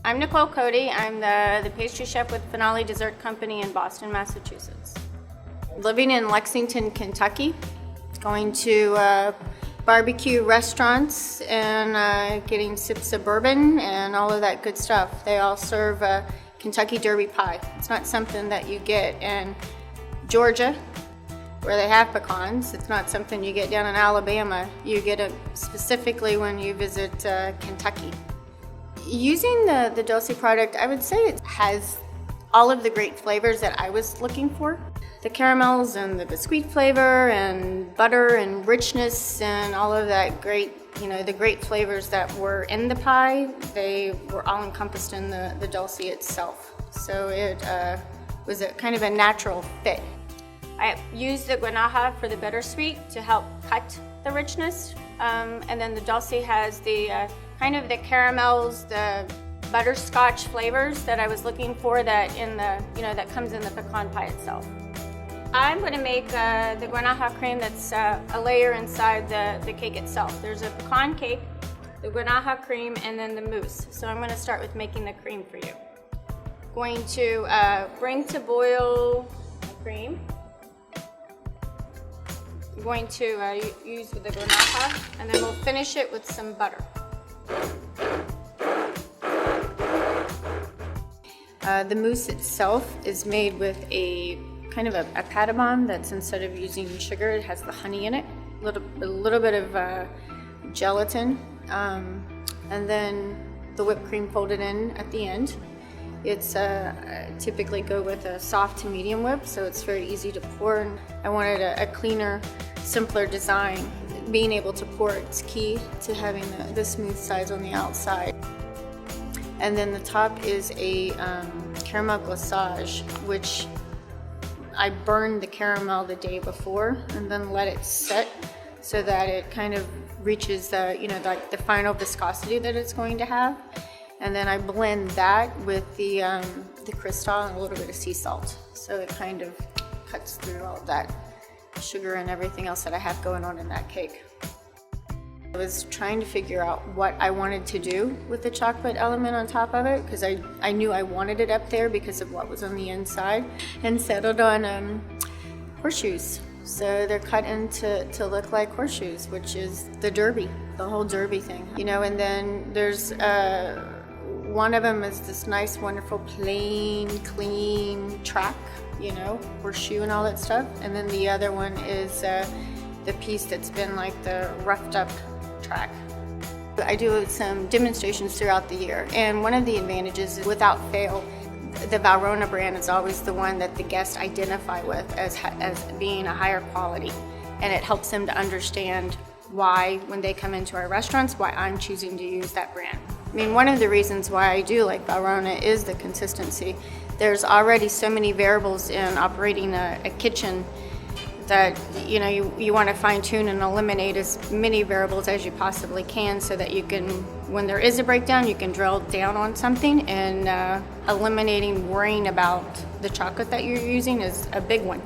I'm Nicole Coady. I'm the pastry chef with Finale Dessert Company in Boston, Massachusetts. Living in Lexington, Kentucky, going to barbecue restaurants and getting sips of bourbon and all of that good stuff. They all serve Kentucky Derby pie. It's not something that you get in Georgia, where they have pecans. It's not something you get down in Alabama. You get it specifically when you visit Kentucky. Using the Dulcey product, I would say it has all of the great flavors that I was looking for. The caramels and the biscuit flavor and butter and richness and all of that great, the great flavors that were in the pie, they were all encompassed in the Dulcey itself. So it was a kind of a natural fit. I used the guanaja for the bittersweet to help cut the richness, and then the Dulcey has the kind of the caramels, the butterscotch flavors that I was looking for that that comes in the pecan pie itself. I'm going to make the guanaja cream that's a layer inside the cake itself. There's a pecan cake, the guanaja cream, and then the mousse. So I'm going to start with making the cream for you. Going to bring to boil the cream. I'm going to use the guanaja, and then we'll finish it with some butter. The mousse itself is made with a kind of a patibon that's, instead of using sugar, it has the honey in it, a little bit of gelatin, and then the whipped cream folded in at the end. It's typically go with a soft to medium whip, so it's very easy to pour. I wanted a cleaner, simpler design. Being able to pour it's key to having the smooth sides on the outside. And then the top is a caramel glaçage, which I burned the caramel the day before and then let it set so that it kind of reaches the final viscosity that it's going to have. And then I blend that with the crystal and a little bit of sea salt, so it kind of cuts through all that sugar and everything else that I have going on in that cake. I was trying to figure out what I wanted to do with the chocolate element on top of it, because I knew I wanted it up there because of what was on the inside, and settled on horseshoes. So they're cut in to look like horseshoes, which is the derby, the whole derby thing. And then there's one of them is this nice, wonderful, plain, clean track, horseshoe and all that stuff. And then the other one is the piece that's been like the roughed up track. I do some demonstrations throughout the year, and one of the advantages is, without fail, the Valrhona brand is always the one that the guests identify with as being a higher quality, and it helps them to understand why, when they come into our restaurants, why I'm choosing to use that brand. I mean, one of the reasons why I do like Valrhona is the consistency. There's already so many variables in operating a kitchen that you want to fine tune and eliminate as many variables as you possibly can, so that you can, when there is a breakdown, you can drill down on something, and eliminating worrying about the chocolate that you're using is a big one.